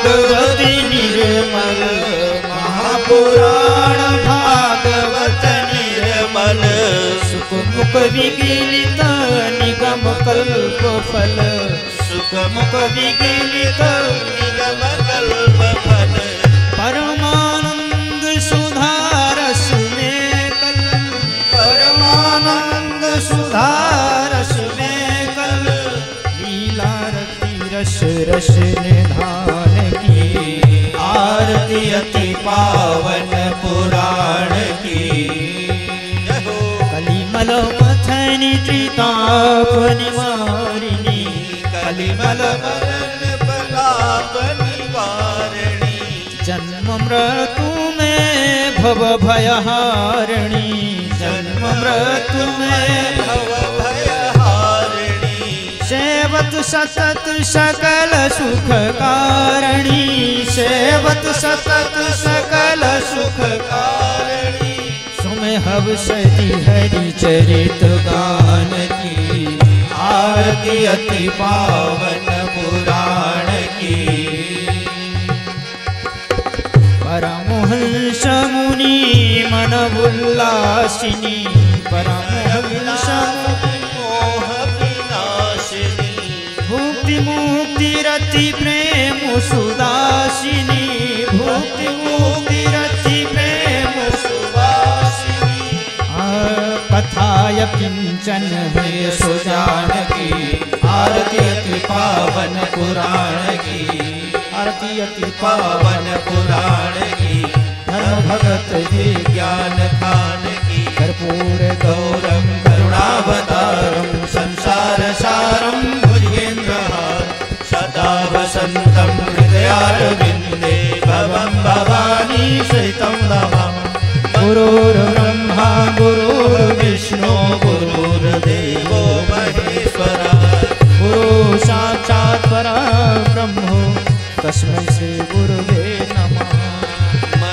भागवती निर्मल, महापुराण भागवत निर्मल, सुखमुख विगलित निगम कल्प फल, सुखमुख विगलित निगम कल्प फल, परमानंद सुधारस में कल, परमानंद सुधारस में कल, लीला रति रस रस निधान की, आरती अति पावन पुराण की। कलिमल मथनि त्रिताप निवारिणी, कलिमल मथन प्रलाप निवारिणी, जन्म मृत्यु में भव भयहारिणी, जन्म मृत्यु में भव भयहारिणी, सेवत सतत सकल सुख कारिणी, सेवत सतत सकल सुख कारिणी, सुमेहब सती हरि चरित गान की, आरती अति पावन पुराण की। परमहंस मुनि मन उल्लासिनी, परमहंस मोह विनाशिनी, भुक्ति मुक्ति रति प्रेम सुदासिनी, भुक्ति मुक्ति रति प्रेम सुवासिनी, कथाय किंचन है सुजानकी, आरती अति पावन पुराण की, आरती अति पावन पुराण की। धर्म भगत विज्ञान खान की, कर्पूर गौरम करुणावतारम, संसार सारम भुजगेन्द्रहार, सदा वसंतम हृदयारविंदे, भवं भवानी सहितं नमामि। गुरुर्ब्रह्मा गुरुर्विष्णु गुरुर्देवो महेश्वरा, गुरु साक्षात् परब्रह्म तस्मै श्री गुरुवे नमः।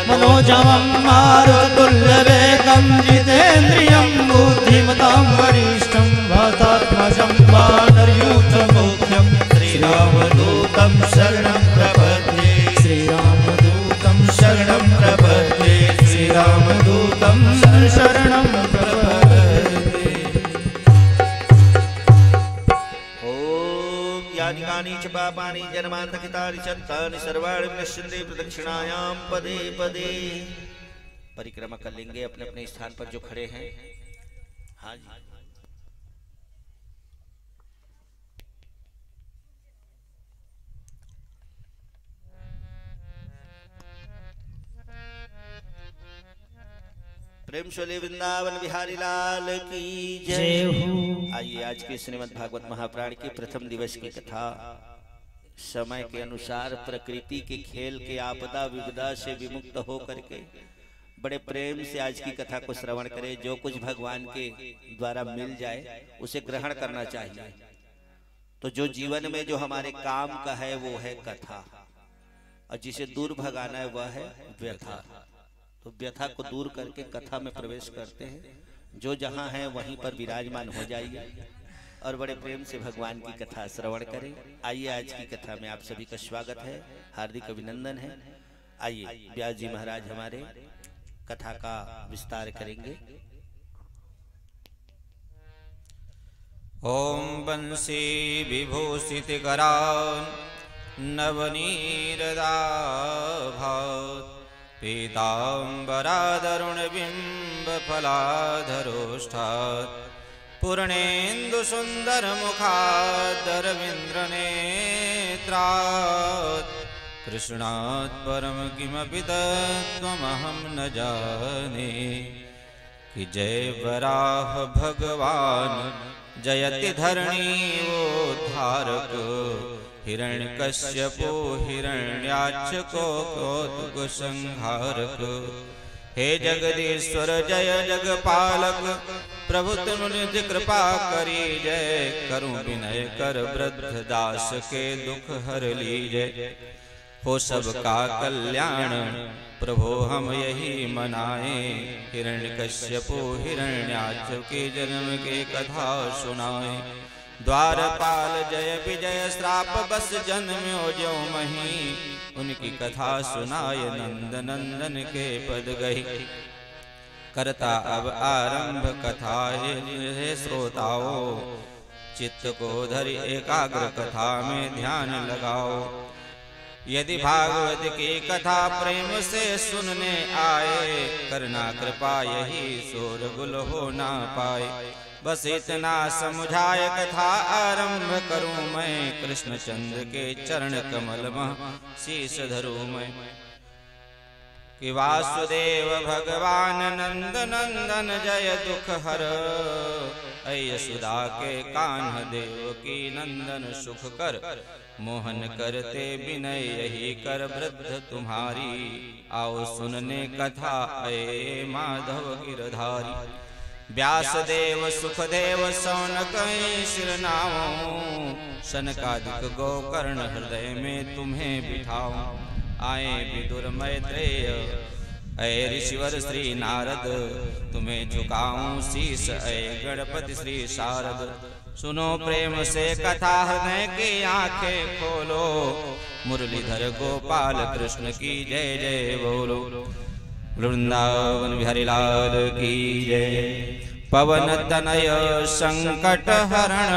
मनोजवं मारुततुल्यवेगं जितेन्द्रियं बुद्धिमतां वरिष्ठं वातात्मजं वानरयूथमुख्यं, श्रीरामदूतं शरणं प्रपद्ये, श्रीरामदूतं शरणं प्रपद्ये, श्रीरामदूतं शरणं प्रपद्ये। ओम यानि कानि च पापानि जन्मान्तकितानि चत्तानि सर्वाणि विनश्यन्ति प्रदक्षिणायां पदे पदे। परिक्रमा कर लेंगे अपने अपने स्थान पर जो खड़े हैं। हाँ जी, प्रेम शोले वृंदावन बिहारी लाल की जय हो। आइए आज के श्रीमद् भागवत महापुराण के प्रथम दिवस की कथा। समय के अनुसार प्रकृति के खेल के आपदा विपदा से विमुक्त हो करके बड़े प्रेम से आज की कथा को श्रवण करें। जो कुछ भगवान के द्वारा मिल जाए उसे ग्रहण करना चाहिए। तो जो जीवन में जो हमारे काम का है वो है कथा, और जिसे दूर भगाना है वह है व्यथा। तो व्यथा को दूर करके कथा में प्रवेश करते हैं। जो जहाँ है वहीं पर विराजमान हो जाइए और बड़े प्रेम से भगवान की कथा श्रवण करें। आइए आज की कथा में आप सभी का स्वागत है, हार्दिक अभिनंदन है। आइए व्यास जी महाराज हमारे कथा का विस्तार करेंगे। ओम बंसी विभूषित करान नवनीरदाभात पीताम्बरादरुण बिंब फलाधरोष्ठात् पूर्णेन्दु सुंदर मुखादरविंद्र नेत्रात् कृष्णात् परम किमपि तत्त्वमहं न जाने। कि जय वराह भगवान जयति धरणी उद्धारक हिरण्यकश्यपो हिरण्याक्ष को कौतुक संहारक। हे जगदीश्वर जय जगपालक प्रभु तुम निज कृपा करी जय। करूं विनय कर वृद्ध दास के दुख हर लीजय। हो सबका कल्याण प्रभु हम यही मनाए। हिरण्यकश्यपो हिरण्याक्ष के जन्म के कथा सुनाए। द्वारपाल जय विजय श्राप बस जन्म्यो ज्यों मही, उनकी कथा सुनाय नंद नंदन के पद गही। करता अब आरंभ कथा हे श्रोताओ, चित्त को धरि एकाग्र कथा में ध्यान लगाओ। यदि भागवत की कथा प्रेम से सुनने आए, करना कृपा यही शोरगुल हो ना पाए। बस इतना समझाए कथा आरंभ करूं मैं, कृष्ण चंद्र के चरण कमल में शीश धरूं मैं। कि वासुदेव भगवान नंद नंदन जय दुख हर, यशोदा के कान्ह देव की नंदन सुख कर। मोहन करते विनय यही कर वृद्ध तुम्हारी, आओ सुनने कथा अये माधव गिरधारी। व्यासदेव सुखदेव सौनक शिरनाओ, सनकादिक गोकर्ण हृदय में तुम्हें बिठाऊं। आए विदुर मैत्रेय अय ऋषिवर श्री नारद, तुम्हें झुकाऊं शीस अय गणपति श्री शारद। सुनो प्रेम से कथा हृदय की आंखें खोलो, मुरलीधर गोपाल कृष्ण की जय जय बोलो। वृंदावन बिहारी लाल की जय। पवन तनय संकट हरण,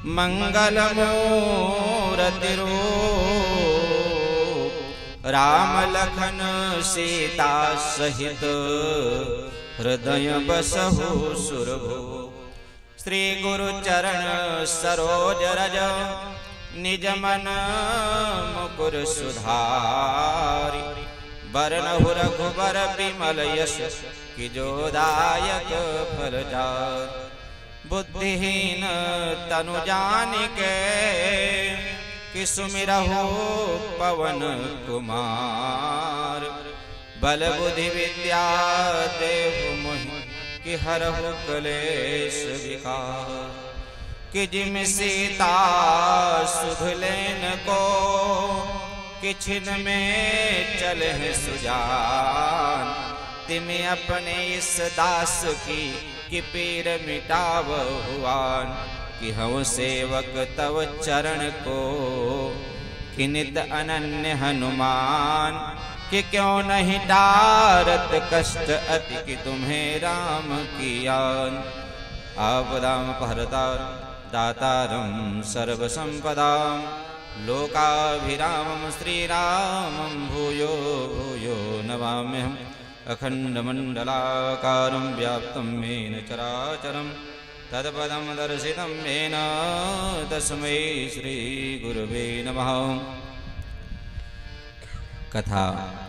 मंगल मूर्ति रूप। राम लखन सीता सहित, हृदय बसहु सुरभु। श्री गुरु चरण सरोज रज, निज मन मुकुर सुधारी। बरनहु रघुबर बिमल यश, कि जो दायक फल जाय। बुद्धिहीन तनु जानिके, कि सुमिरहु पवन कुमार। बल बुद्धि विद्या देहु मोहि, कि हरहु क्लेश विकार। कि जिम सीता सुध लेन को, कि छिन में चले सुजान। तिम अपने इस दास की पीर मिटाव हुआन। कि हम सेवक तव चरण को, कि नित अनन्य हनुमान। कि क्यों नहीं टारत कष्ट अति, कि तुम्हें राम कियान। आपदाम पहरतार दातारं सर्व संपदां, लोकाभिरामं श्रीरामं भूयो भूयो नमाम्यहम्। अखंडमंडलाकारं व्याप्तं येन चराचरं, तत्पदं दर्शितं येन तस्मै श्री गुरुवे नमः। कथा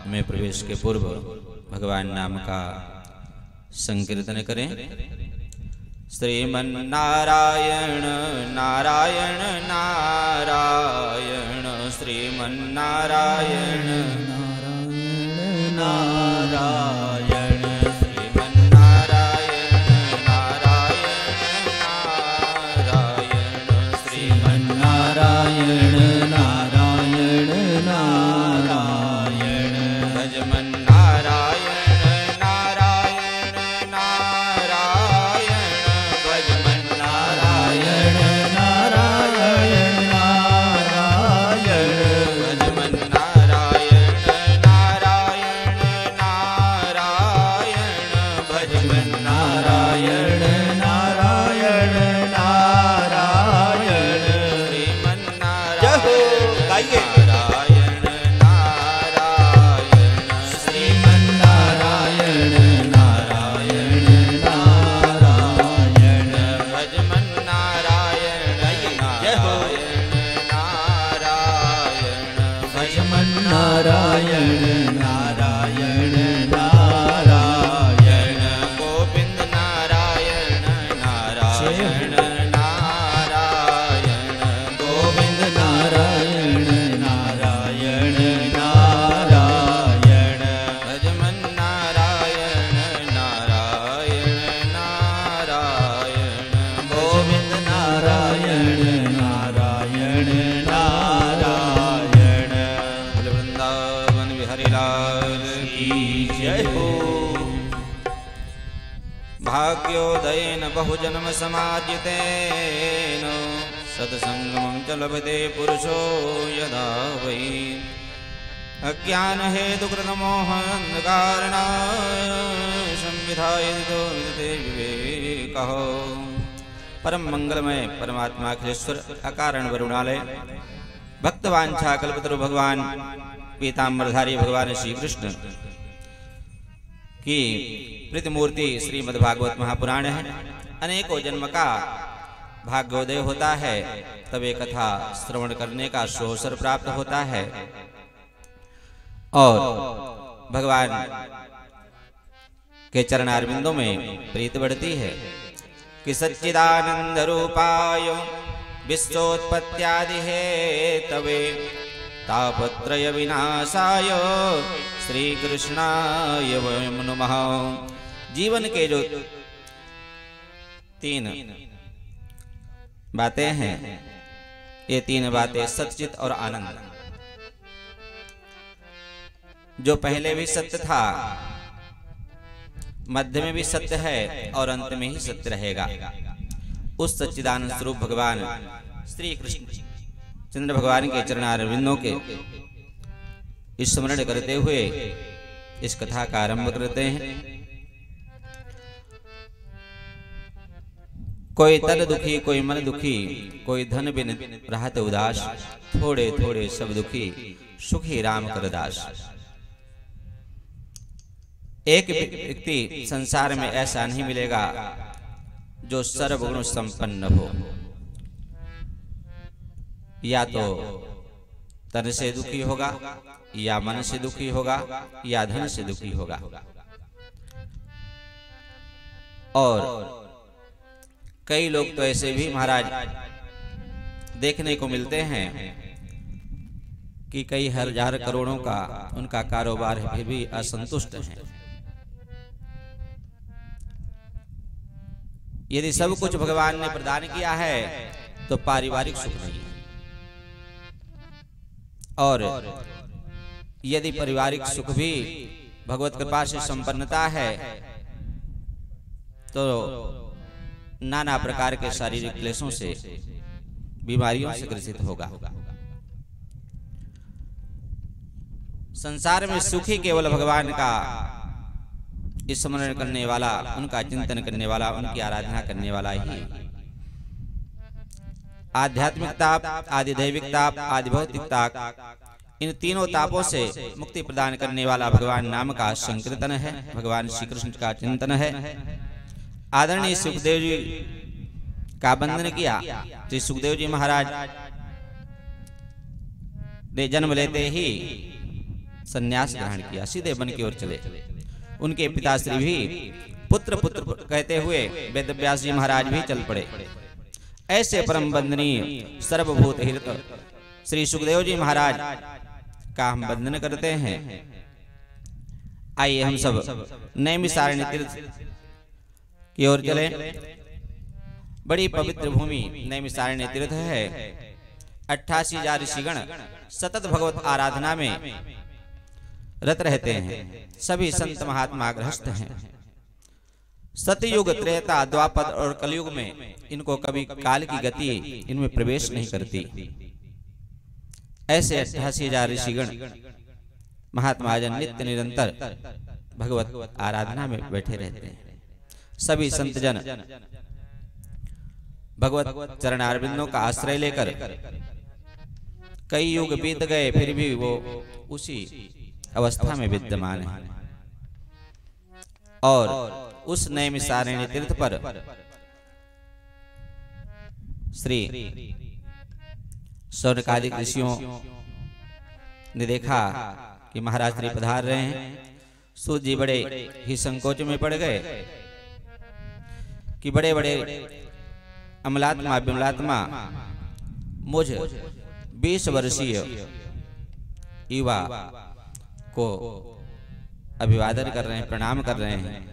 में प्रवेश के पूर्व भगवान नाम का संकीर्तन करें। श्रीमन्नारायण नारायण नारायण, श्रीमन्नारायण नारायण नारायण, श्रीमन्नारायण नारायण नारायण, श्रीमन्नारायण नारायण नारायण। भजमन्नारायण नारायण नारायण, भजमन्नारायण नारायण नारायण, भजमन्नारायण नारायण नारायण, भजमन्नारायण नारायण नारायण। श्रीमन्नारायण नारायण नारायण, श्रीमन्नारायण नारायण नारायण, भजमन्नारायण नारायण नारायण, भजमन्नारायण नारायण नारायण। गोविंद नारायण नारायण नारायण, गोविंद नारायण नारायण नारायण, भजमन्नारायण नारायण नारायण, गोविंद नारायण नारायण नारायण। वृंदावन बिहारी लाल भाग्योदयेन बहुजन्म समाजितेन सत्संगमं च लभते पुरुषो यदा वै अज्ञान हेतु कृतमोहान्धकारणाय संविधाय विदते विवेकः। परम मंगलमय परमात्मा अखिलेश्वर अकारण वरुणालय भक्तवांछा कल्पतरु भगवान पीताम्बरधारी भगवान श्री कृष्ण की प्रतिमूर्ति श्रीमद्भागवत महापुराण है। अनेकों जन्म का भाग्योदय होता है, तब ये कथा श्रवण करने का सुअवसर प्राप्त होता है और भगवान के चरणारविंदों में प्रीति बढ़ती है कि सच्चिदानंद रूपाय विश्वोत्पत्त्यादि हेतवे तापत्रय विनाशाय श्री कृष्णाय वयं नमः। जीवन के जो तीन बातें हैं, ये तीन बातें सच्चित और आनंद, जो पहले भी सत्य था, मध्य में भी सत्य है और अंत में ही सत्य रहेगा, उस सच्चिदानंद स्वरूप भगवान श्री कृष्ण चंद्र भगवान के चरणारविंदों के स्मरण करते हुए इस कथा का आरंभ करते हैं। कोई तन दुखी, कोई मन दुखी, कोई धन बिन रहत उदास, थोड़े थोड़े सब दुखी, सुखी राम कर दास। एक व्यक्ति संसार में ऐसा नहीं मिलेगा जो सर्वगुण संपन्न हो, या तो तन से दुखी होगा, या मन से दुखी होगा, या धन से दुखी होगा। और कई लोग तो ऐसे भी महाराज देखने को मिलते हैं कि कई हजार करोड़ों का उनका कारोबार है, फिर भी असंतुष्ट हैं। यदि सब कुछ भगवान ने प्रदान किया है तो पारिवारिक सुख नहीं है, और यदि पारिवारिक सुख भी भगवत कृपा से संपन्नता है तो नाना प्रकार के शारीरिक क्लेशों से, बीमारियों से ग्रसित होगा। संसार में सुखी केवल भगवान का स्मरण करने वाला, उनका चिंतन करने वाला, उनकी आराधना करने वाला ही। आध्यात्मिक ताप, आदि दैविक ताप, आदि भौतिक ताप, इन तीनों तापों से मुक्ति प्रदान करने वाला भगवान नाम का संकीर्तन है, भगवान श्री कृष्ण का चिंतन है। आदरणीय सुखदेव जी का वंदन किया। श्री सुखदेव जी महाराज ने जन्म लेते ही संन्यास ग्रहण किया, सीधे वन की ओर चले। उनके पिताश्री भी पुत्र पुत्र कहते हुए वेदव्यास जी महाराज भी चल पड़े। ऐसे परम वंदनीय सर्वभूत हित श्री सुखदेव जी महाराज का हम वंदन करते हैं। आइए हम सब नैमिषारण्य तीर्थ की ओर चले। बड़ी पवित्र भूमि नैमिषारण्य तीर्थ है। 88,000 ऋषिगण सतत भगवत आराधना में रत रहते हैं। सभी संत महात्मा गृहस्थ हैं। सतयुग, त्रेता, द्वापर और कलयुग में इनको कभी काल की गति इनमें प्रवेश नहीं करती। ऐसे 88,000 ऋषिगण महात्मा जन नित्य निरंतर भगवत आराधना में बैठे रहते हैं। सभी संत जन भगवत चरणारविंदों का आश्रय लेकर कई युग बीत गए, फिर भी वो उसी अवस्था में विद्यमान है। और उस नैमिषारण्य तीर्थ पर श्री शौनकादिक ऋषियों ने देखा कि महाराज श्री पधार रहे हैं। सूत जी बड़े ही संकोच में पड़ गए कि बड़े बड़े अमलात्मा विमलात्मा मुझ 20 वर्षीय युवा को अभिवादन कर रहे हैं, प्रणाम कर रहे हैं।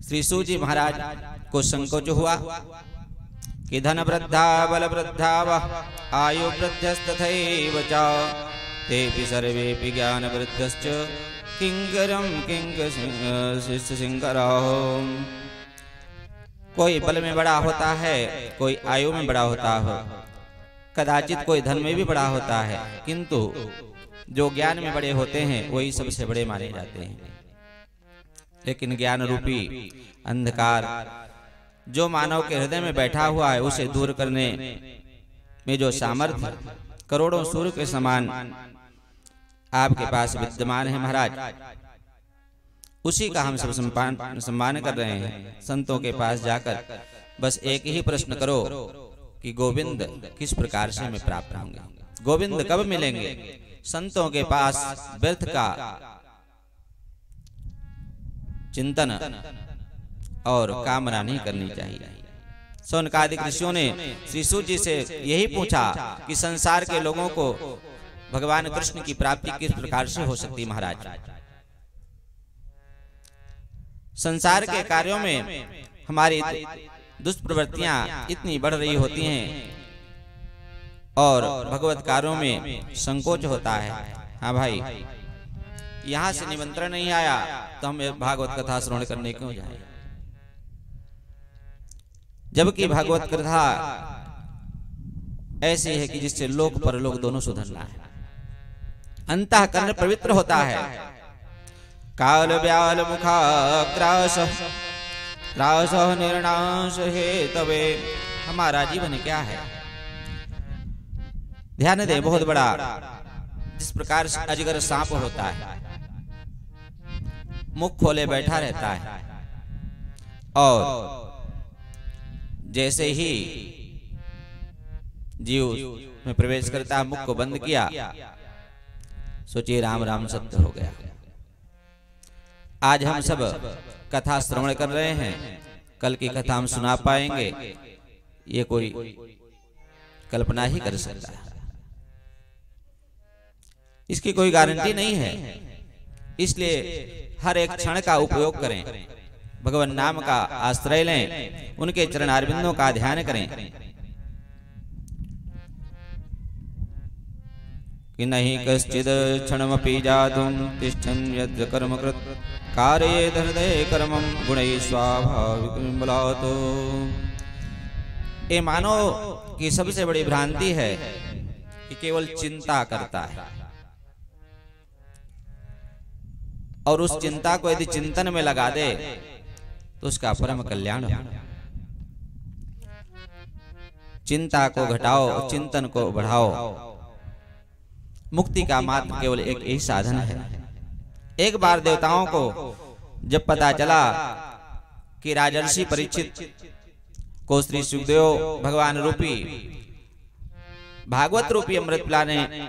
श्री सूत जी महाराज को संकोच हुआ कि धन वृद्धा बल वृद्धा आयु वृद्धस्तथैव च तेपि सर्वेपि ज्ञान वृद्धश्च किंकरम किंक सिंकरो। कोई बल में बड़ा होता है, कोई आयु में बड़ा होता है, कदाचित कोई धन में भी बड़ा होता है, किंतु जो ज्ञान में बड़े होते हैं वही सबसे बड़े माने जाते हैं। लेकिन ज्ञान रूपी अंधकार जो मानव के हृदय में बैठा हुआ है उसे दूर करने में जो सामर्थ्य करोड़ों सूर्य के समान आपके पास विद्यमान है महाराज, उसी का हम सब सम्मान कर रहे हैं। संतों के पास जाकर बस एक ही प्रश्न करो कि गोविंद किस प्रकार से हमें प्राप्त होंगे, गोविंद कब मिलेंगे। संतों के पास व्यर्थ का चिंतन और कामना नहीं करनी चाहिए। सौनकादिक ऋषियों ने श्री सूत जी से यही पूछा कि संसार के लोगों को भगवान कृष्ण की प्राप्ति किस प्रकार से हो सकती महाराज। संसार के कार्यों में हमारी दुष्प्रवृत्तियां इतनी बढ़ रही होती हैं और भगवत कार्यों में संकोच होता है। हाँ भाई, यहाँ से निमंत्रण नहीं आया तो हम भागवत कथा श्रवण करने क्यों जाए, जबकि भागवत कथा ऐसी है कि जिससे लोक परलोक दोनों सुधरना है, अंतःकरण पवित्र होता है। काल व्याल मुखाग्रास रास निर्णाश हे तवे। हमारा जीवन क्या है, ध्यान दे, बहुत बड़ा। जिस प्रकार से अजगर सांप होता है, मुख खोले बैठा रहता है, और जैसे ही जीव में प्रवेश करता है, मुख को बंद किया, सोचिए राम राम सत्य हो गया। आज हम सब कथा श्रवण कर रहे हैं, कल की कथा हम सुना पाएंगे ये कोई कल्पना ही कर सकता है, इसकी कोई गारंटी नहीं है। इसलिए हर एक क्षण का उपयोग करें, भगवान नाम का आश्रय लें, उनके चरणारविंदों का ध्यान करें कि नहीं कश्चिद क्षणमपि जातुं तिष्ठन् यद् कर्म कृत कारयेत् हृदये कर्मं गुणैः स्वाभाविकं बलात्। ये मानो कि सबसे बड़ी भ्रांति है कि केवल चिंता करता है, और उस चिंता को यदि चिंतन में लगा दे तो उसका परम कल्याण हो। चिंता को घटाओ, चिंतन को बढ़ाओ। मुक्ति का मात्र केवल एक ही साधन है। एक बार देवताओं को जब पता चला कि राजर्षि परीक्षित को श्री सुखदेव भगवान रूपी भागवत रूपी अमृत पिलाने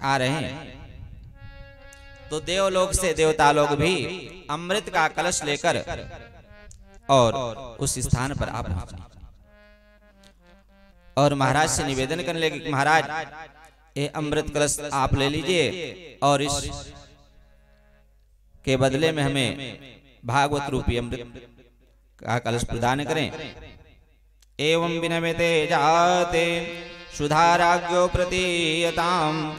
आ रहे हैं, तो देवलोक से देवता लोग भी अमृत का कलश लेकर और उस स्थान पर आ पहुंचे और महाराज से निवेदन करने लगे कि महाराज, ये अमृत कलश आप ले लीजिए और इस के बदले में हमें भागवत रूपी अमृत का कलश प्रदान करें। एवं विनम्यते जाते सुधाराज्ञो प्रतीयताम्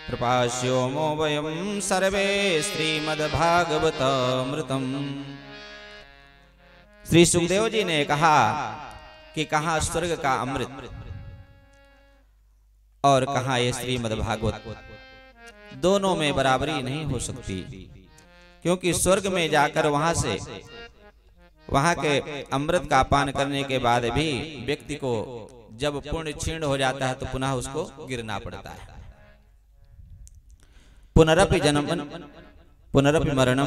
कृपास्योमो वयं सर्वे श्रीमद्भागवतामृतम्। श्री सुखदेव जी ने कहा कि कहाँ स्वर्ग का अमृत और कहाँ ये श्रीमद्भागवत, दोनों में बराबरी नहीं हो सकती, क्योंकि स्वर्ग में जाकर वहां के अमृत का पान करने के बाद भी व्यक्ति को जब पुण्य क्षीण हो जाता है तो पुनः उसको गिरना पड़ता है। पुनरपि जन्म पुनरपि मरणम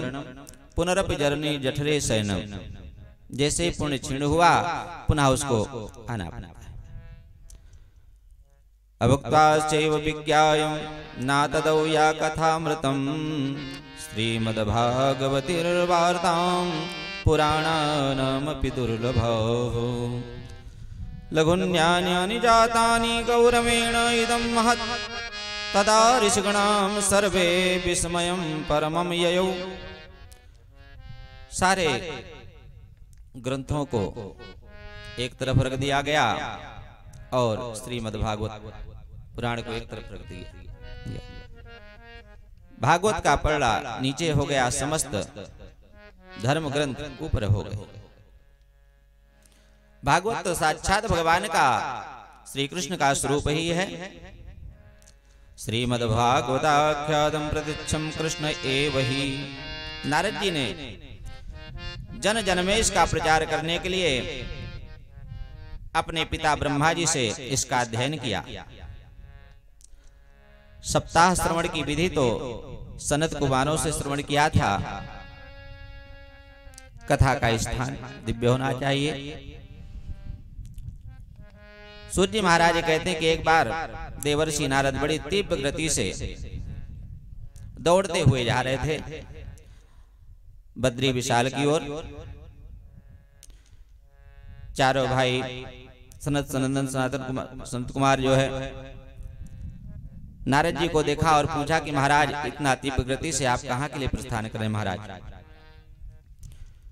पुनरपि जरनी जठरे शयनम। जैसे ही पुण्य क्षीण हुआ पुनः उसको आना पड़ता है। अभुक्ताश्चैव विज्ञायं ना तदौ या कथामृतं श्रीमद्भागवतीर्वार्तां पुराणानामपि दुर्लभः। लघुन्यान्यानि जातानि गौरवेण इदं महत् तदा ऋषिगणां सर्वे विस्मयं परमं ययौ। सारे ग्रंथों को एक तरफ रख दिया गया और श्रीमद्भागवत पुराण को एक तरफ रख दिया। भागवत का पलड़ा नीचे हो गया, समस्त धर्म ग्रंथ ऊपर हो गए। भागवत तो साक्षात भगवान का, श्री कृष्ण का स्वरूप ही है। श्रीमद्भागवताख्यातम प्रतीक्षम कृष्ण एव ही। नारद जी ने जन जन में इसका प्रचार करने के लिए अपने पिता ब्रह्मा जी से इसका अध्ययन किया। सप्ताह श्रवण की विधि तो सनत कुमारों से श्रवण किया था। कथा का स्थान दिव्य होना चाहिए। सूर्य महाराज कहते हैं कि एक बार देवर्षि नारद बड़ी तीव्र गति से दौड़ते हुए जा रहे थे बद्री विशाल की ओर। चारों भाई सनत सनंदन संत कुमार जो है नारद जी को देखा और पूछा कि महाराज इतना तीव्र गति से आप कहाँ के लिए प्रस्थान करें महाराज?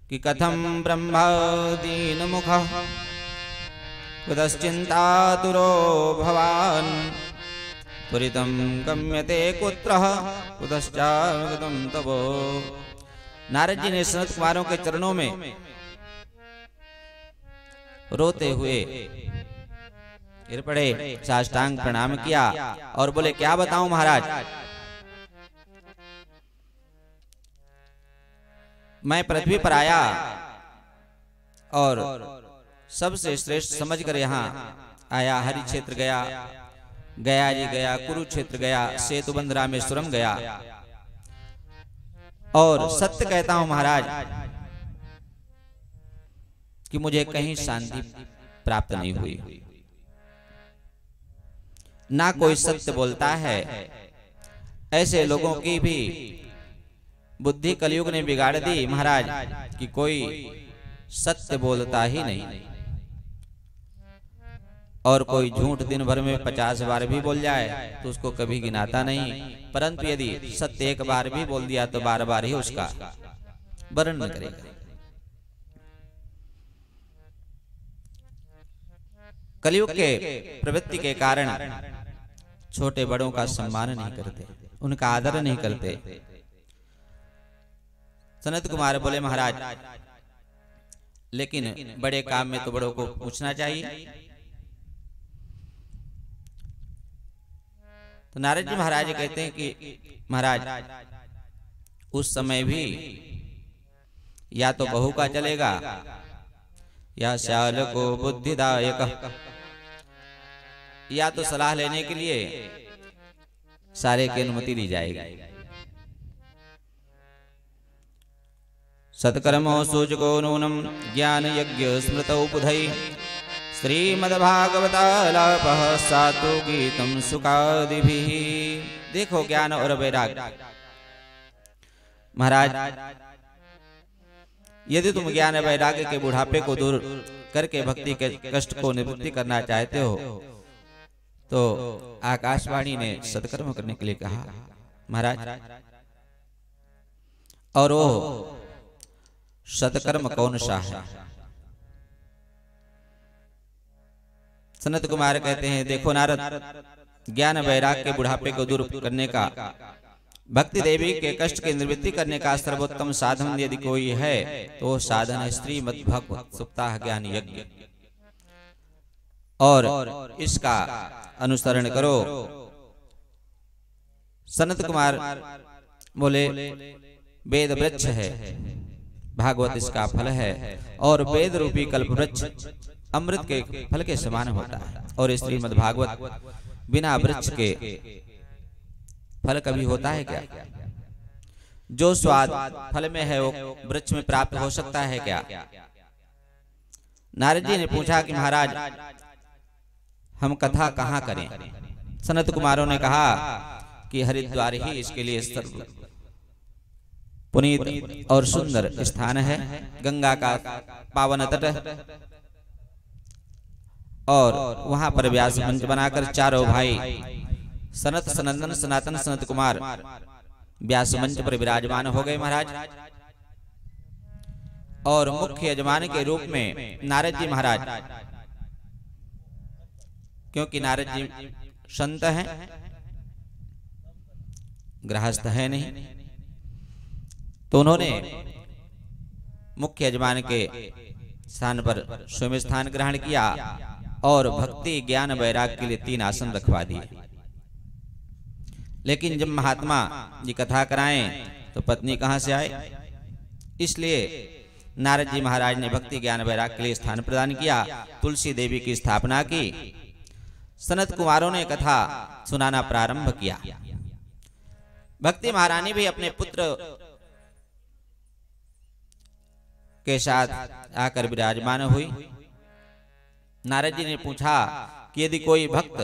कि कथम ब्रह्म दीन मुख कुतश्चिंतातुरो भवान त्वरितं गम्यते कुत्र कुतश्चागतं तवो। नारद जी ने सनत कुमारों के चरणों में रोते हुए गिर पड़े, साष्टांग प्रणाम किया और बोले क्या बताऊं महाराज, मैं पृथ्वी पर आया और सबसे श्रेष्ठ समझकर यहाँ आया। हरि क्षेत्र गया, गया जी गया, कुरुक्षेत्र गया, सेतुबंध रामेश्वरम गया और सत्य कहता हूं महाराज कि मुझे कहीं शांति प्राप्त नहीं हुई। ना कोई सत्य बोलता है। ऐसे लोगों की भी बुद्धि कलयुग ने बिगाड़ दी महाराज कि कोई सत्य बोलता ही नहीं। और कोई झूठ दिन भर में 50 बार भी बोल जाए तो उसको कभी गिनाता नहीं, परंतु यदि सत्य एक बार भी बोल दिया तो बार बार ही उसका वर्णन करेगा। कलयुग के प्रवृत्ति के कारण छोटे बड़ों का सम्मान नहीं करते, उनका आदर नहीं करते। सनत कुमार बोले महाराज लेकिन बड़े काम में तो बड़ों को पूछना चाहिए। तो नारद जी महाराज कहते हैं कि महाराज उस समय भी या तो बहू का चलेगा या श्याल को बुद्धिदायक, या तो सलाह लेने के लिए सारे की अनुमति ली जाएगी। सत्कर्मो सूचको नूनम ज्ञान यज्ञ स्मृतौ बुधै श्रीमद्भागवतालापः सातु गीतम सुकादिभिः। देखो ज्ञान और वैराग्य महाराज, यदि तुम ज्ञान वैराग्य के बुढ़ापे को दूर करके भक्ति के कष्ट को निवृत्ति करना चाहते हो तो आकाशवाणी ने सत्कर्म करने के लिए कहा महाराज। और वो सत्कर्म कौन सा है? सनत कुमार कहते हैं देखो नारद, ज्ञान वैराग के बुढ़ापे को दूर करने का, भक्ति देवी के कष्ट की निवृत्ति करने का सर्वोत्तम साधन यदि कोई है तो साधन है श्रीमद्भागवत सप्ताह ज्ञान यज्ञ। और इसका अनुसरण करो। सनत कुमार बोले वेद वृक्ष है, भागवत इसका फल है और वेद रूपी कल्प वृक्ष अमृत के फल के समान होता है। और श्रीमद् भागवत बिना वृक्ष के फल कभी होता है क्या? जो स्वाद फल में है वो वृक्ष में प्राप्त हो सकता है क्या? नारद जी ने पूछा कि महाराज हम कथा कहाँ करें? सनत कुमारों ने कहा कि हरिद्वार ही इसके लिए सर्व पुनीत और सुंदर स्थान है। गंगा का पावन तट और वहां पर व्यास मंच बनाकर चारों भाई सनत सनंदन सनातन सनत कुमार व्यास मंच पर विराजमान हो गए महाराज। और मुख्य यजमान के रूप में नारद जी महाराज, क्योंकि नारद जी संत हैं गृहस्थ है नहीं, तो उन्होंने मुख्य यजमान के स्थान पर स्वयं स्थान ग्रहण किया और भक्ति ज्ञान वैराग्य के लिए 3 आसन रखवा दिए। लेकिन जब महात्मा जी कथा कराएं तो पत्नी कहां से आए, इसलिए नारद जी महाराज ने भक्ति ज्ञान वैराग्य के लिए स्थान प्रदान किया, तुलसी देवी की स्थापना की। सनत कुमारों ने कथा सुनाना प्रारंभ किया। भक्ति महारानी भी अपने पुत्र के साथ आकर विराजमान हुई। नारद जी ने पूछा कि यदि कोई भक्त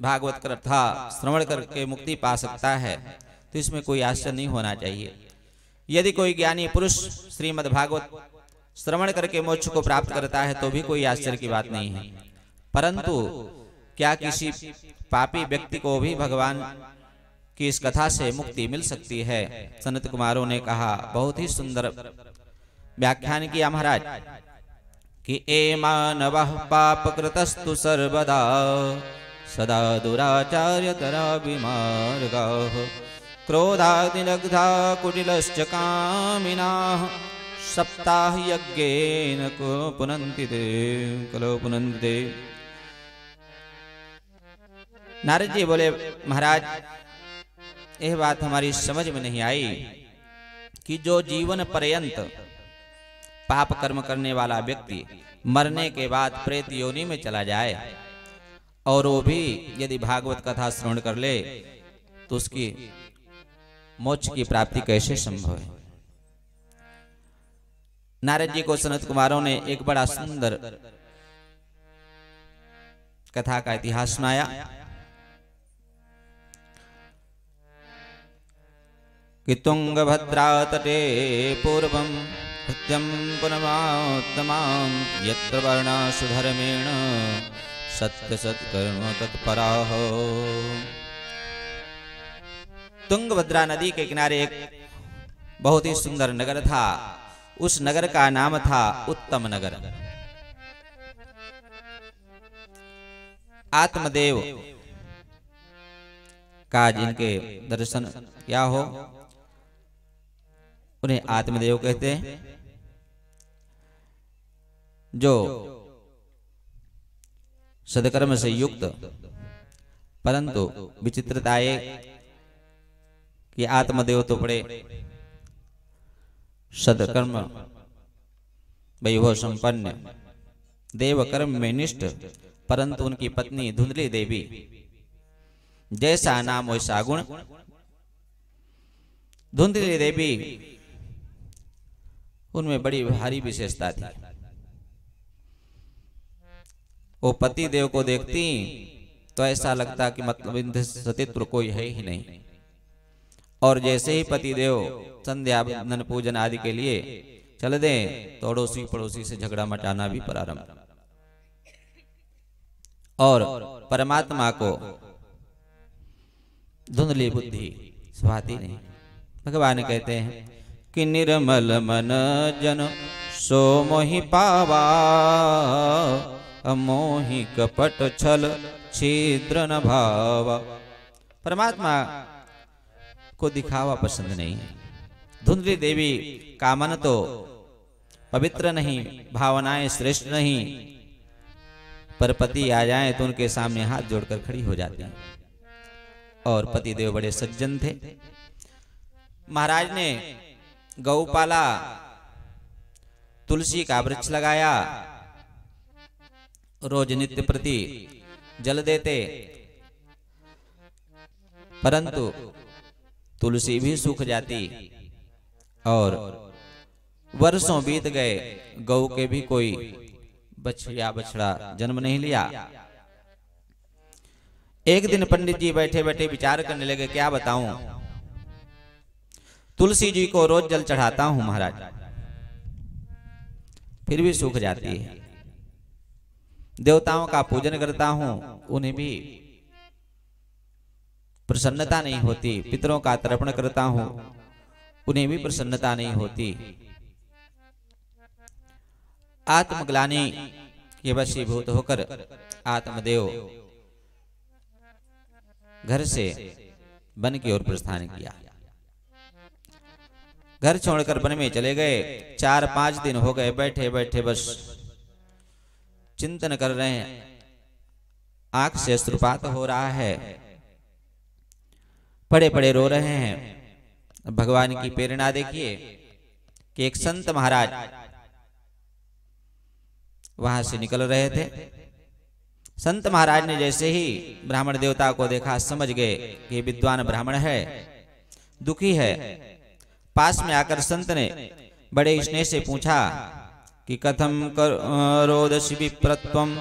भागवत कथा श्रवण करके मुक्ति पा सकता है तो इसमें कोई आश्चर्य नहीं होना चाहिए। यदि कोई ज्ञानी पुरुष श्रीमद् भागवत श्रवण करके मोक्ष को प्राप्त करता है तो भी कोई आश्चर्य की बात नहीं है, परंतु क्या किसी पापी व्यक्ति को भी भगवान की इस कथा से मुक्ति मिल सकती है? सनत कुमारों ने कहा, बहुत ही सुंदर व्याख्यान किया महाराज कि ए मानवः पापकृतस्तु सर्वदा सदा दुराचार्यतरा विमार्गाः क्रोधादिनग्धा कुटिलश्च कामिनाः सप्ताह यज्ञेन को पुनन्ति ते कलो पुनन्ति ते। नारद जी बोले, महाराज यह बात हमारी समझ में नहीं आई कि जो जीवन पर्यंत पाप कर्म करने वाला व्यक्ति मरने के बाद प्रेत योनि में चला जाए और वो भी यदि भागवत कथा श्रवण कर ले तो उसकी मोक्ष की प्राप्ति कैसे संभव है? नारद जी को सनत कुमारों ने एक बड़ा सुंदर कथा का इतिहास सुनाया कि तुंगभद्रा तटे पूर्वं कृत्यं पुनमात्तमां यत्र वर्णासु धर्मेण सत्य सत्कर्म तत्पराः। तुंगभद्रा नदी के किनारे एक बहुत ही सुंदर नगर था। उस नगर का नाम था उत्तम नगर। आत्मदेव का जिनके दर्शन क्या हो उन्हें आत्मदेव कहते हैं। जो सदकर्म से युक्त, परंतु विचित्रता ये कि आत्मदेव तो बड़े सदकर्म वैभव संपन्न देव कर्म में निष्ठ, परंतु उनकी पत्नी धुंधली देवी जैसा नाम वैसा गुण। धुंधली देवी उनमें बड़ी भारी विशेषता थी। वो पति देव को देखती तो ऐसा लगता कि मतलब इनसे सतीत्व कोई है ही नहीं। और जैसे ही पति देव संध्या बंदन पूजन आदि के लिए चल दें तो अड़ोसी पड़ोसी से झगड़ा मचाना भी प्रारंभ। और परमात्मा को धुंधली बुद्धि सुहाती नहीं। भगवान कहते हैं कि निर्मल मन जन सो मोहि पावा अमोहि कपट छल छिद्र न भावा। परमात्मा को दिखावा पसंद नहीं है। धुंधली देवी का मन तो पवित्र नहीं, भावनाएं श्रेष्ठ नहीं, पर पति आ जाए तो उनके सामने हाथ जोड़कर खड़ी हो जाती हैं। और पति देव बड़े सज्जन थे। महाराज ने गौपाला, तुलसी का वृक्ष लगाया, रोज नित्य प्रति जल देते, परंतु तुलसी भी सूख जाती और वर्षों बीत गए, गौ के भी कोई बछिया बछड़ा जन्म नहीं लिया। एक दिन पंडित जी बैठे बैठे विचार करने लगे, क्या बताऊं, तुलसी जी को रोज जल चढ़ाता हूं महाराज, फिर भी सूख जाती है। देवताओं का पूजन करता हूं, उन्हें भी प्रसन्नता नहीं होती। पितरों का तर्पण करता हूं, उन्हें भी प्रसन्नता नहीं होती। आत्मग्लानि के वशीभूत होकर आत्मदेव घर से वन की ओर प्रस्थान किया। घर छोड़कर वन में चले गए। 4-5 दिन हो गए, बैठे बैठे बस चिंतन कर रहे हैं। आंख से अश्रुपात हो रहा है, पड़े पड़े रो रहे हैं। भगवान की प्रेरणा देखिए कि एक संत महाराज वहां से निकल रहे थे। संत महाराज ने जैसे ही ब्राह्मण देवता को देखा, समझ गए कि विद्वान ब्राह्मण है, दुखी है। पास में आकर संत ने बड़े स्नेह से पूछा कि कथम करोदसि विप्रत्वम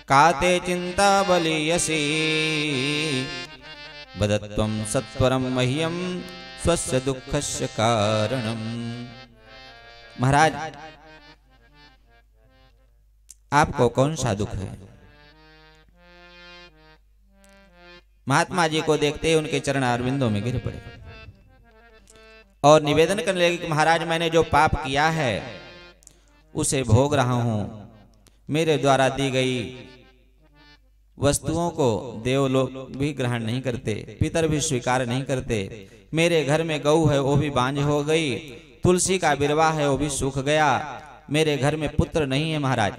काते चिंता बलियसी वदत्वं सत्वरम मह्यम स्वस्य दुःखस्य कारणम। महाराज, आपको कौन सा दुख है? महात्मा जी को देखते ही उनके चरण अरविंदों में गिर पड़े और निवेदन करने लगे कि महाराज, मैंने जो पाप किया है उसे भोग रहा हूं। मेरे द्वारा दी गई वस्तुओं को देवलोक भी ग्रहण नहीं करते, पितर भी स्वीकार नहीं करते। मेरे घर में गऊ है वो भी बांझ हो गई, तुलसी का बिरवा है वो भी सूख गया, मेरे घर में पुत्र नहीं है महाराज।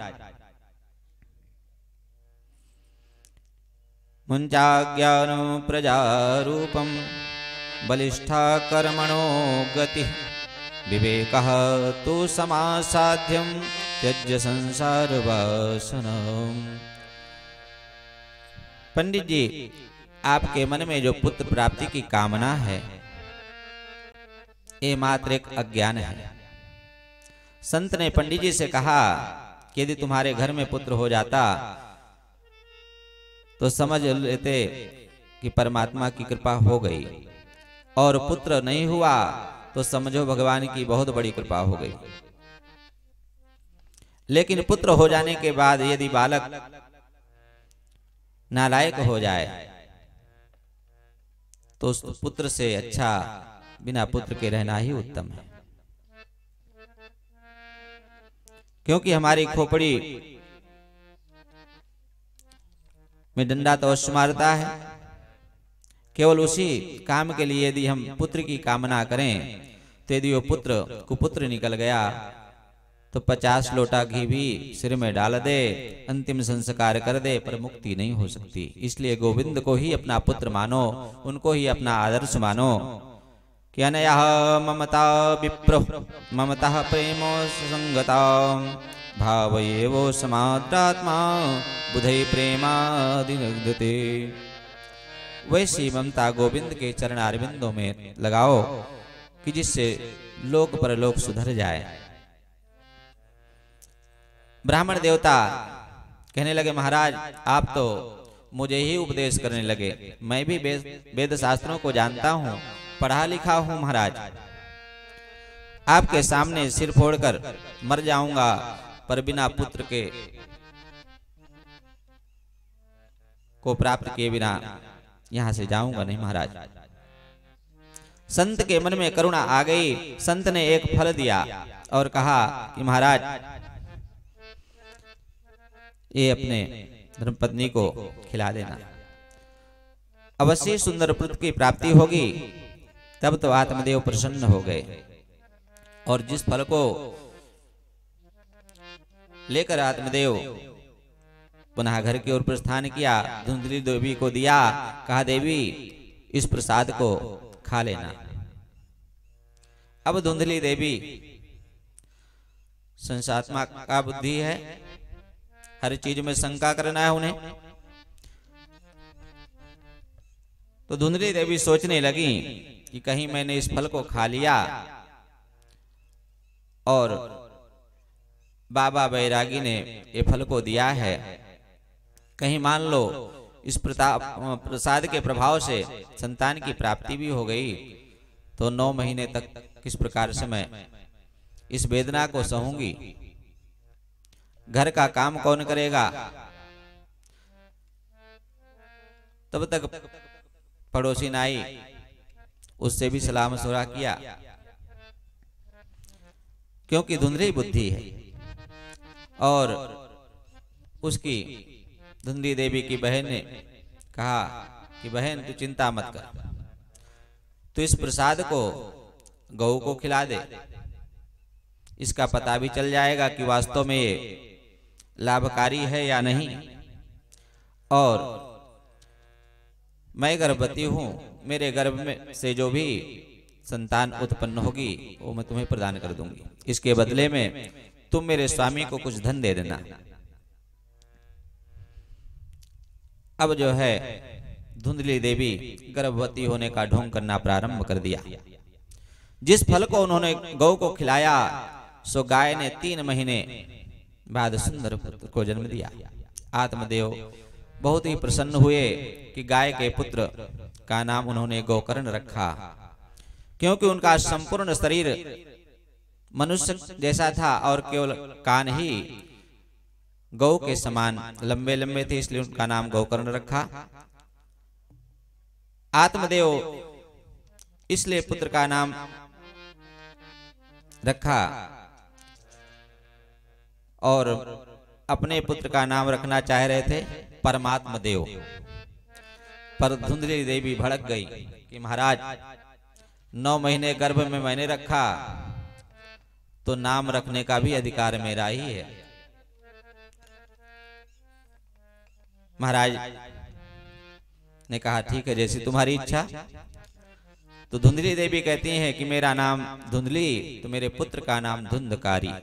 मुंचाज्ञान प्रजारूपम बलिष्ठा कर्मणो गति विवेकः तु समासाध्यम त्यज्य संसार वासनम। पंडित जी, आपके मन में जो पुत्र प्राप्ति की कामना है ये मात्र एक अज्ञान है। संत ने पंडित जी से कहा कि यदि तुम्हारे घर में पुत्र हो जाता तो समझ लेते कि परमात्मा की कृपा हो गई, और पुत्र नहीं हुआ तो समझो भगवान की बहुत बड़ी कृपा हो गई। लेकिन पुत्र हो जाने के बाद यदि बालक नालायक हो जाए तो उस पुत्र से अच्छा बिना पुत्र के रहना ही उत्तम है। क्योंकि हमारी खोपड़ी में डंडा तो अवश्य मारता है। केवल उसी काम के लिए यदि हम पुत्र की कामना करें तो यदि वो पुत्र कुपुत्र निकल गया तो 50 लोटा घी भी सिर में डाल दे, अंतिम संस्कार कर दे, पर मुक्ति नहीं हो सकती। इसलिए गोविंद को ही अपना पुत्र मानो, उनको ही अपना आदर्श मानो। कि अनया ममता विप्र ममता प्रेमो संगता भावयेवो समाद्रात्मा बुधै प्रेमादिनग्धते। वैसी ममता गोविंद के चरण अरविंदों में लगाओ कि जिससे लोक परलोक सुधर जाए। ब्राह्मण देवता कहने लगे, महाराज आप तो मुझे ही उपदेश करने लगे, मैं भी वेद शास्त्रों को जानता हूँ, पढ़ा लिखा हूँ महाराज। आपके सामने सिर फोड़कर मर जाऊंगा, पर बिना पुत्र के को प्राप्त किए बिना यहां से जाऊंगा नहीं महाराज। संत के मन में करुणा आ गई। संत ने एक फल दिया और कहा कि महाराज ये अपने धर्मपत्नी को खिला देना, अवश्य सुंदर पुत्र की प्राप्ति होगी। तब तो आत्मदेव प्रसन्न हो गए और जिस फल को लेकर आत्मदेव पुनः घर की ओर प्रस्थान किया, धुंधली देवी को दिया, कहा देवी इस प्रसाद को खा लेना। अब धुंधली देवी संसात्मा का बुद्धि है, हर चीज में शंका करना है उन्हें। तो धुंधली देवी सोचने लगी कि कहीं मैंने इस फल को खा लिया और बाबा बैरागी ने ये फल को दिया है, कहीं मान लो इस प्रसाद के प्रभाव से संतान की प्राप्ति भी हो गई तो 9 महीने तक किस प्रकार से मैं इस वेदना को सहूंगी, घर का काम कौन करेगा। तब तक पड़ोसी नाई उससे भी सलाह मशवरा किया, क्योंकि धुंधली बुद्धि है। और उसकी धुंधली देवी की बहन ने कहा कि बहन तू चिंता मत कर, तो इस प्रसाद को गौ को खिला दे। इसका पता भी चल जाएगा कि वास्तव में ये लाभकारी है या नहीं। और मैं गर्भवती हूं, मेरे गर्भ में से जो भी संतान उत्पन्न होगी वो मैं तुम्हें प्रदान कर दूंगी। इसके बदले में तुम मेरे स्वामी को कुछ धन दे देना। अब जो है धुंधली देवी गर्भवती होने का ढोंग करना प्रारंभ कर दिया। जिस फल को उन्होंने गौ को खिलाया सो गाय ने 3 महीने बाद सुंदर पुत्र को जन्म दिया। आत्मदेव बहुत ही प्रसन्न हुए कि गाय के पुत्र का नाम उन्होंने गोकर्ण रखा, क्योंकि उनका संपूर्ण शरीर मनुष्य जैसा था और केवल कान ही गौ के समान लंबे लंबे थे, इसलिए उनका नाम गोकर्ण रखा। आत्मदेव इसलिए पुत्र का नाम रखा और अपने पुत्र का नाम रखना चाह रहे थे परमात्मा देव, पर धुंधली देवी भड़क गई कि महाराज 9 महीने गर्भ में मैंने रखा तो नाम रखने का भी अधिकार मेरा ही है। महाराज ने कहा ठीक है, जैसी तुम्हारी इच्छा। तो धुंधली देवी कहती हैं कि मेरा नाम धुंधली तो मेरे पुत्र का नाम धुंधकारी।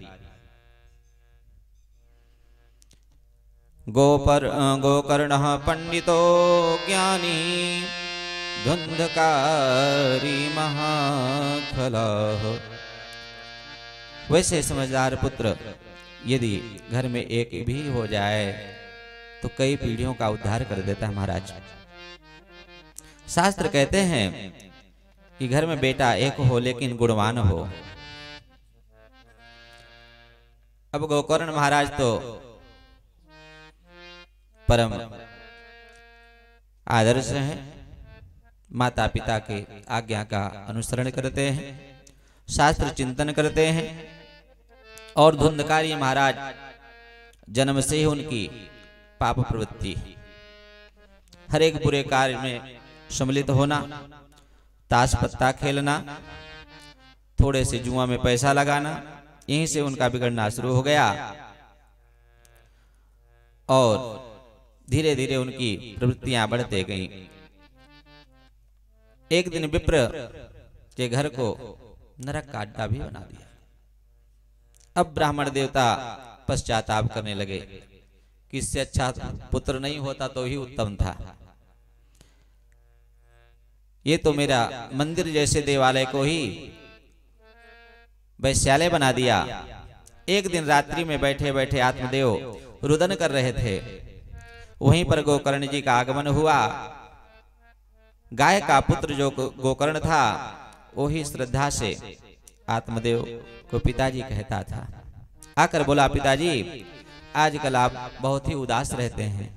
गोकर्ण पंडितो ज्ञानी धुंधकारी महाखलः। वैसे समझदार पुत्र यदि घर में एक भी हो जाए तो कई पीढ़ियों का उद्धार कर देता है महाराज। शास्त्र कहते हैं कि घर में बेटा एक हो लेकिन गुणवान हो। अब गोकर्ण महाराज तो परम आदर्श हैं, माता पिता के आज्ञा का अनुसरण करते हैं, शास्त्र चिंतन करते हैं। और धुंधकारी महाराज जन्म से ही उनकी पाप प्रवृत्ति, हर एक बुरे कार्य में सम्मिलित होना, ताश पत्ता खेलना, थोड़े से जुआ में पैसा लगाना, यहीं से उनका बिगड़ना शुरू हो गया। और धीरे धीरे उनकी प्रवृत्तियां बढ़ते गईं। एक दिन विप्र के घर को नरक का अड्डा भी बना दिया। अब ब्राह्मण देवता पश्चाताप करने लगे कि इससे अच्छा पुत्र नहीं होता तो ही उत्तम था। ये तो मेरा मंदिर जैसे देवालय को ही वैश्यालय बना दिया। एक दिन रात्रि में बैठे बैठे आत्मदेव रुदन कर रहे थे, वहीं पर गोकर्ण जी का आगमन हुआ। गाय का पुत्र जो गोकर्ण था वही श्रद्धा से आत्मदेव को पिताजी कहता था। आकर बोला, पिताजी आजकल आप बहुत ही उदास रहते हैं,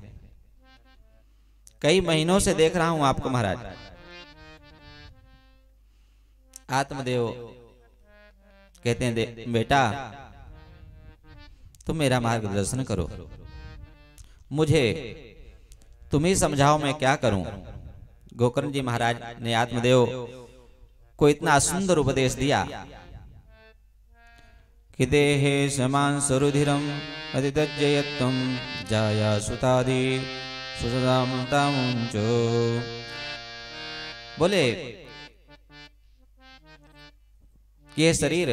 कई महीनों से देख रहा हूं आपको महाराज। आत्मदेव कहते हैं, बेटा तुम मेरा मार्गदर्शन करो, मुझे तुम ही समझाओ मैं क्या करूं। गोकर्ण जी महाराज ने आत्मदेव को इतना सुंदर उपदेश दिया कि देहे समांसरुधिरम अधितज्जयत्वं जाया सुतादि सुसदामतामुंचो। बोले कि ये शरीर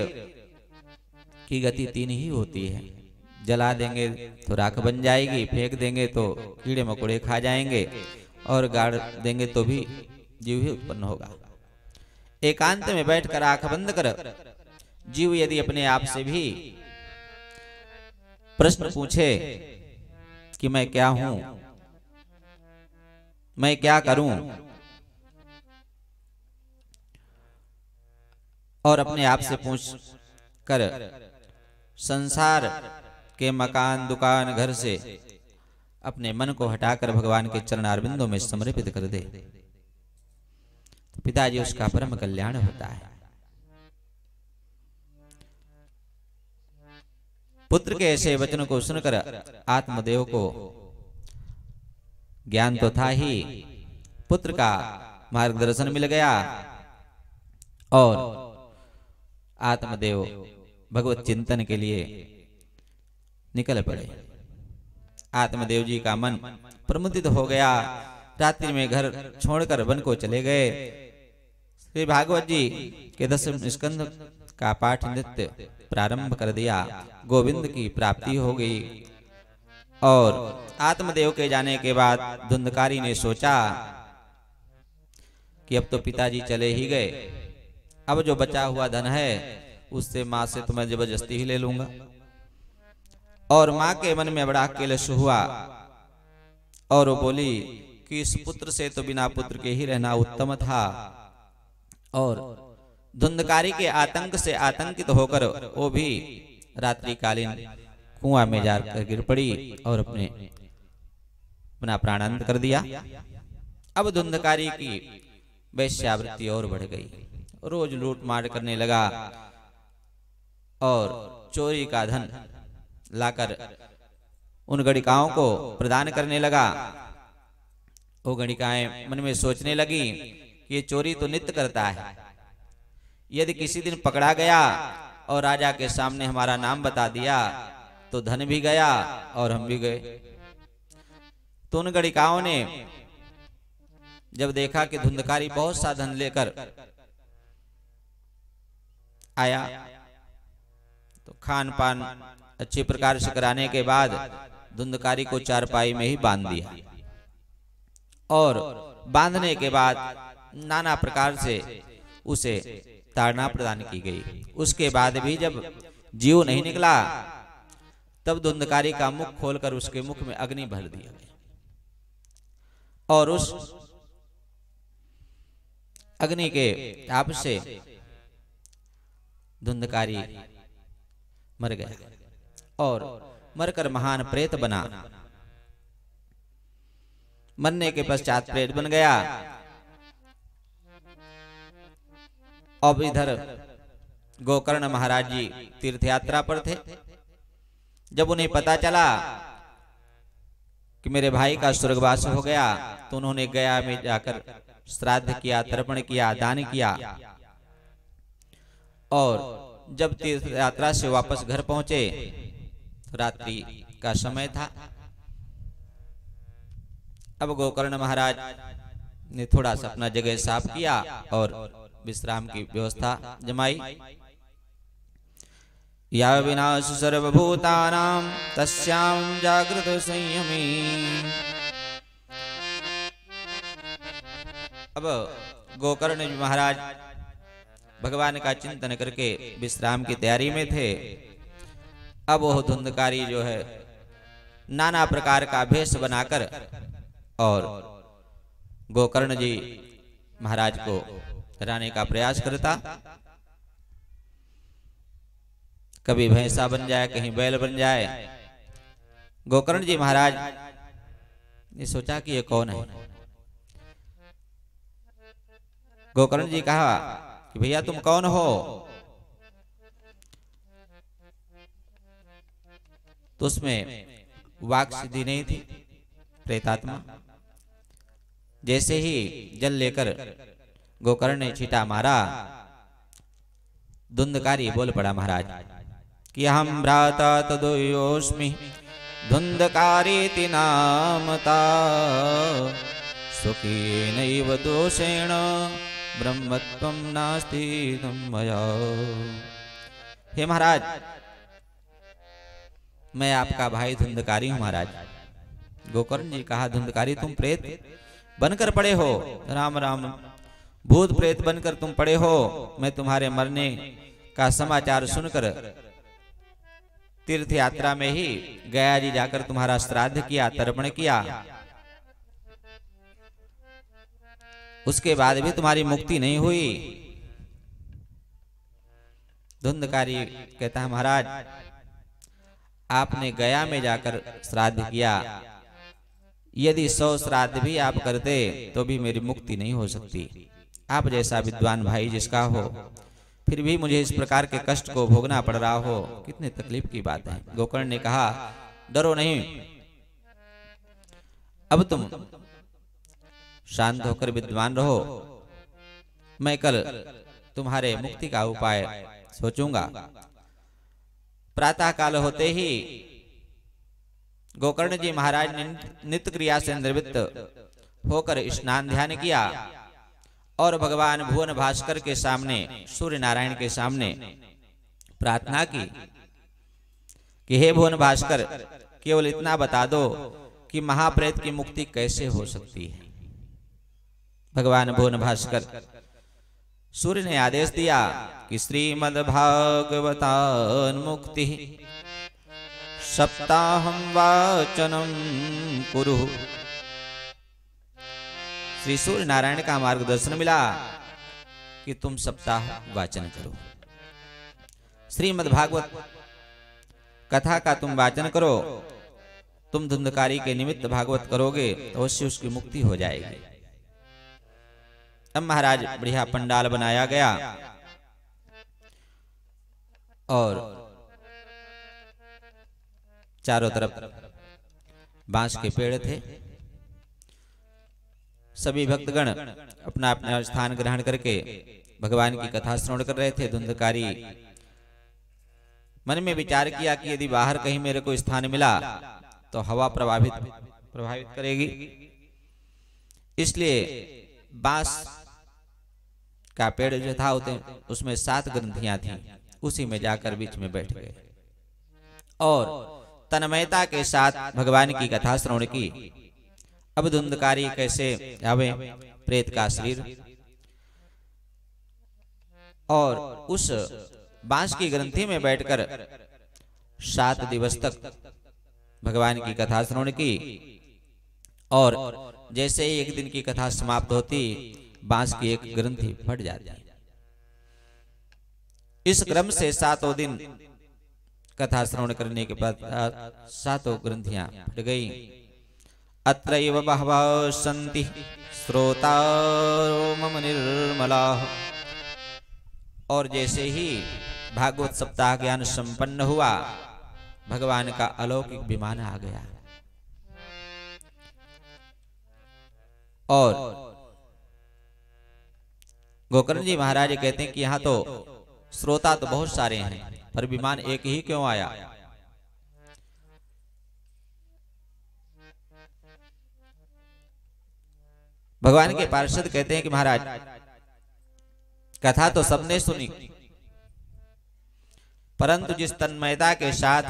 की गति 3 ही होती है, जला देंगे तो राख बन जाएगी, फेंक देंगे तो कीड़े मकोड़े खा जाएंगे, और गाड़ देंगे तो भी जीव ही उत्पन्न होगा। एकांत में बैठकर आंख बंद कर जीव यदि अपने आप से भी प्रश्न पूछे कि मैं क्या हूं, मैं क्या करूं, और अपने आप से पूछ कर संसार के मकान दुकान घर से अपने मन को हटाकर भगवान के चरणारविंदों में समर्पित कर दे, तो पिताजी उसका परम कल्याण होता है। पुत्र के ऐसे वचन को सुनकर आत्मदेव को ज्ञान तो था ही, पुत्र का मार्गदर्शन मिल गया, और आत्मदेव भगवत चिंतन के लिए निकल पड़े। आत्मदेव जी का मन प्रमुदित हो गया। रात्रि में घर छोड़कर वन को चले गए। श्री भागवत जी के 10वें स्कंध का पाठ नृत्य प्रारंभ कर दिया। गोविंद की प्राप्ति हो गई। और आत्मदेव के जाने के बाद धुंधकारी ने सोचा कि अब तो पिताजी चले ही गए, अब जो बचा हुआ धन है उससे माँ से तो मैं जबरदस्ती ही ले लूंगा। और माँ के मन में बड़ा क्लेश हुआ और वो बोली कि इस पुत्र से तो बिना पुत्र के ही रहना उत्तम था। और धुंधकारी के आतंक से आतंकित होकर वो भी रात्रिकालीन कुआं में जाकर गिर पड़ी और अपना प्राणांत कर दिया। अब धुंधकारी की वैश्यावृत्ति और बढ़ गई। रोज लूट मार करने लगा और चोरी का धन लाकर उन गणिकाओं को प्रदान करने लगा। वो गणिकाएं मन में सोचने लगी कि ये चोरी तो नित्य करता है, यदि किसी दिन पकड़ा गया और राजा के सामने हमारा नाम बता दिया तो धन भी गया और हम भी गए। तो उन गणिकाओं ने जब देखा कि धुंधकारी बहुत सा धन लेकर आया तो खान पान अच्छे प्रकार से कराने के बाद धुंधकारी को चारपाई में ही बांध दिया। और बांधने के बाद नाना प्रकार से उसे ताड़ना प्रदान की गई। उसके बाद भी जब जीव नहीं निकला तब धुंधकारी का मुख खोलकर उसके मुख में अग्नि भर दिया गया और उस अग्नि के ताप से धुंधकारी मर गया और मरकर महान प्रेत बना। मरने के पश्चात प्रेत बन गया। अब इधर गोकर्ण महाराज जी तीर्थ यात्रा पर थे। जब उन्हें पता चला कि मेरे भाई का स्वर्गवास हो गया तो उन्होंने गया में जाकर श्राद्ध किया, तर्पण किया, दान किया। और जब तीर्थ यात्रा से वापस घर पहुंचे, रात्रि का समय था। अब गोकर्ण महाराज ने थोड़ा सा अपना जगह साफ किया और विश्राम की व्यवस्था जमाई। या विनाश सर्वभूतानां तस्यां जागृत संयमी। अब गोकर्ण महाराज भगवान का चिंतन करके विश्राम की तैयारी में थे। अब वह धुंधकारी जो है नाना प्रकार का भेष बनाकर और गोकर्ण जी महाराज को हराने का प्रयास करता। कभी भैंसा बन जाए, कहीं बैल बन जाए। गोकर्ण जी महाराज ने सोचा कि ये कौन है। गोकर्ण जी कहा कि भैया तुम कौन हो। तो उसमें वाक सिद्धि नहीं थी। प्रेतात्मा जैसे ही जल लेकर गोकर्ण ने छींटा मारा, धुंधकारी बोल पड़ा महाराज कि हम भ्राता तदोयोस्मि धुंधकारीति नामता स्वकीनैव दोषेण ब्रह्मत्वं नास्ति मया। हे महाराज, मैं आपका भाई धुंधकारी हूं महाराज। गोकर्ण जी कहा धुंधकारी तुम प्रेत बनकर पड़े हो। राम राम, भूत प्रेत बनकर तुम पड़े हो। मैं तुम्हारे मरने का समाचार सुनकर तीर्थ यात्रा में ही गया जी जाकर तुम्हारा श्राद्ध किया, तर्पण किया। उसके बाद भी तुम्हारी मुक्ति नहीं हुई। धुंधकारी कहता है महाराज आपने गया में जाकर श्राद्ध किया, यदि 100 श्राद्ध भी आप करते तो भी मेरी मुक्ति नहीं हो सकती। आप जैसा विद्वान भाई जिसका हो, फिर भी मुझे इस प्रकार के कष्ट को भोगना पड़ रहा हो, कितने तकलीफ की बात है। गोकर्ण ने कहा डरो नहीं, अब तुम शांत होकर विद्वान रहो। मैं कल तुम्हारे मुक्ति का उपाय सोचूंगा। प्रातः काल होते ही गोकर्ण जी महाराज ने नित्य क्रिया से निवृत्त होकर स्नान ध्यान किया और भगवान भुवन भास्कर के सामने, सूर्य नारायण के सामने प्रार्थना की कि हे भुवन भास्कर, केवल इतना बता दो कि महाप्रेत की मुक्ति कैसे हो सकती है। भगवान भुवन भास्कर सूर्य ने आदेश दिया कि श्रीमद्भागवतान् मुक्ति सप्ताहं वाचनम कुरु। श्री सूर्य नारायण का मार्गदर्शन मिला कि तुम सप्ताह वाचन करो, श्रीमद्भागवत कथा का तुम वाचन करो। तुम धुंधकारी के निमित्त भागवत करोगे तो अवश्य उसकी मुक्ति हो जाएगी। अब महाराज बढ़िया पंडाल बनाया गया और चारों तरफ बांस के पेड़ थे। सभी भक्तगण अपना अपना स्थान ग्रहण करके भगवान की कथा श्रवण कर रहे थे। धुंधकारी मन में विचार किया कि यदि बाहर कहीं मेरे को स्थान मिला तो हवा प्रभावित करेगी, इसलिए बांस का पेड़ जो था उसमें 7 ग्रंथियां थीं, उसी में जाकर बीच में बैठ गए और तन्मयता के साथ भगवान की कथा श्रवण की। अब धुंधकारी कैसे आवे प्रेत का शरीर और उस बांस की ग्रंथि में बैठकर 7 दिवस तक भगवान की कथा श्रवण की और जैसे ही एक दिन की कथा समाप्त होती, बांस की एक ग्रंथि फट जाती। इस क्रम से 7 दिन कथा श्रवण करने के बाद 7 ग्रंथियां फट गई। अत्रैव बहवः सन्ति श्रोतारो मम निर्मलाः। और जैसे ही भागवत सप्ताह ज्ञान संपन्न हुआ, भगवान का अलौकिक विमान आ गया और गोकर्ण जी महाराज कहते हैं कि यहाँ तो श्रोता तो बहुत सारे हैं, पर विमान एक ही क्यों आया। भगवान के पार्षद कहते हैं कि महाराज कथा तो सबने सुनी, परंतु जिस तन्मयता के साथ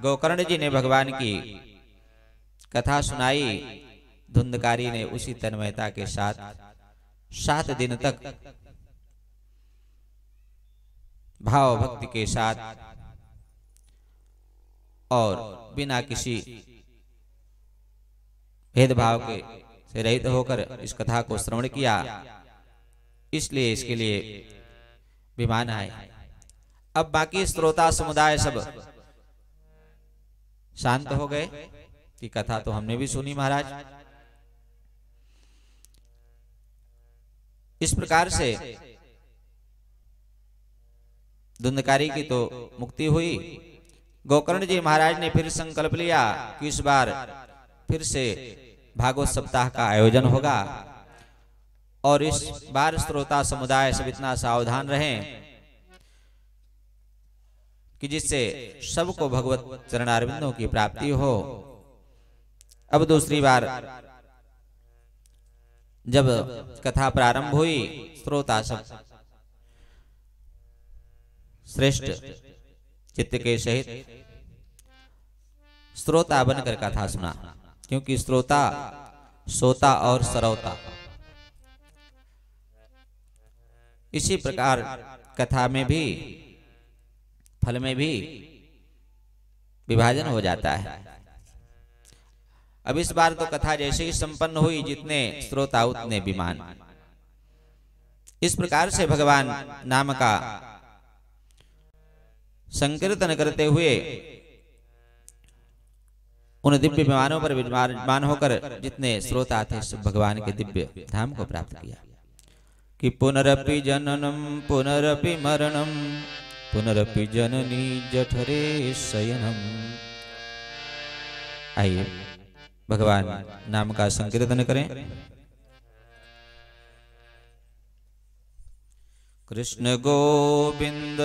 गोकर्ण जी ने भगवान की कथा सुनाई, धुंधकारी ने उसी तन्मयता के साथ 7 दिन तक भाव भक्ति के साथ और बिना किसी भेदभाव के से रहित होकर इस कथा को श्रवण किया, इसलिए इसके लिए विमान आए। अब बाकी श्रोता समुदाय सब शांत हो गए कि कथा तो हमने भी सुनी महाराज। इस प्रकार से धुंधकारी की तो मुक्ति हुई। गोकर्ण जी महाराज ने फिर संकल्प लिया कि इस बार फिर से भागवत सप्ताह का आयोजन होगा और इस बार श्रोता समुदाय सब इतना सावधान रहें कि जिससे सबको भगवत चरणारविंदों की प्राप्ति हो। अब दूसरी बार जब कथा प्रारंभ हुई, श्रोता सब श्रेष्ठ चित्त के सहित श्रोता बनकर कथा सुना, क्योंकि श्रोता सोता और सरौता। इसी प्रकार कथा में भी फल में भी विभाजन हो जाता है। अब इस बार तो कथा जैसे ही संपन्न हुई, जितने श्रोता उतने विमान। इस प्रकार से भगवान नाम का संकीर्तन करते हुए उन दिव्य विमानों पर विराजमान होकर जितने श्रोता थे सब भगवान के दिव्य धाम को प्राप्त किया। कि पुनरपि जननम पुनरपि मरणम पुनरपि जननी जठरे शयनम। आइए भगवान नाम का संकीर्तन करें। कृष्ण गोविंद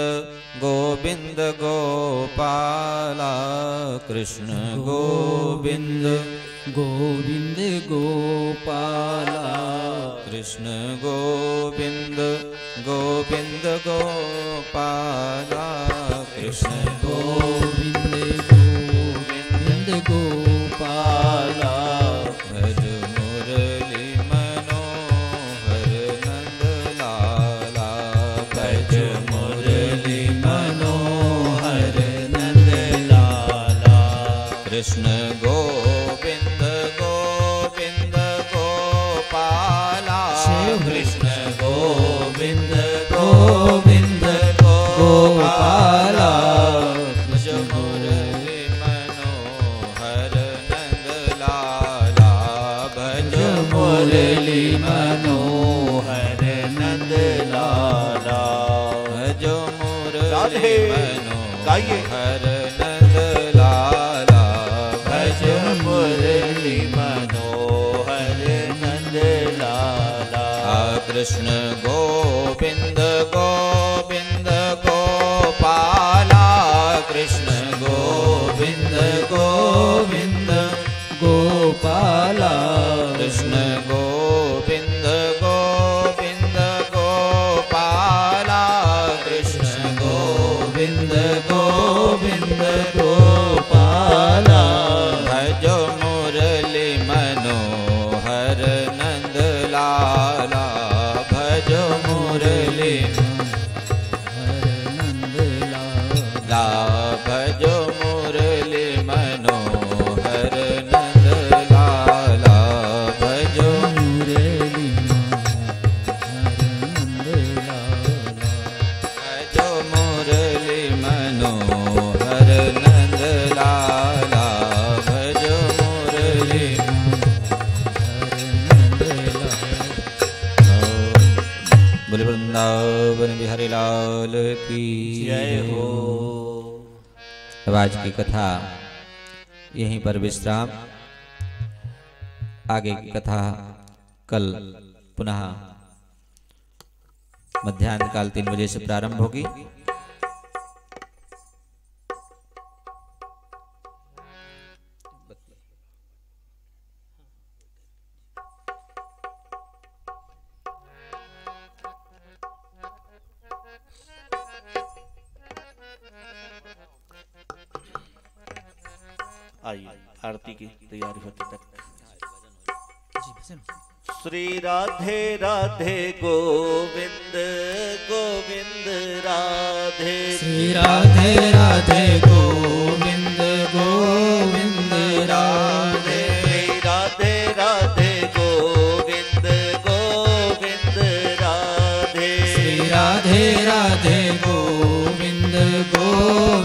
गोविंद गोपाला कृष्ण गोविंद गोविंद गोपाला कृष्ण गोविंद गोविंद गोपाला कृष्ण गोविंद गोविंद गोपाला भज मुरली मनोहर नंद लाला भज मुरली मनोहर नंद लाला कृष्ण गोविंद गोविंद गोपाला कृष्ण गोविंद गोविंद गोपाला भज मुरली मनोहर नंद लाला भज मुरली मनोहर नंद लाला भज राधे। मुरली गाइए। मनोहर नंद लाला भज मुरली मनोहर नंद लाला कृष्ण गोविंद गोविंद गोपाला कृष्ण गोविंद गोविंद गोपाला कृष्ण गोविंद गोविंद गोपाला कृष्ण गोविंद गोविंद गोपाला भज मुरली मनोहर नंद लाला भज मुरली हर नंद ला भज मुरली मनोहर नंद लाला भज मुरली हर नंद लाला भज मुरली मनोहर नंद लाला भज मुरली बोले वृंदावन बिहारी लाल की जय हो। अब आज की कथा यहीं पर विश्राम। आगे की कथा कल पुनः मध्याह्न काल 3 बजे से प्रारंभ होगी। आइए आरती की तैयारी होते तक श्री राधे राधे गोविंद गोविंद राधे श्री राधे राधे गोविंद गोविंद राधे श्री राधे राधे गोविंद गोविंद राधे श्री राधे राधे गोविंद गोविंद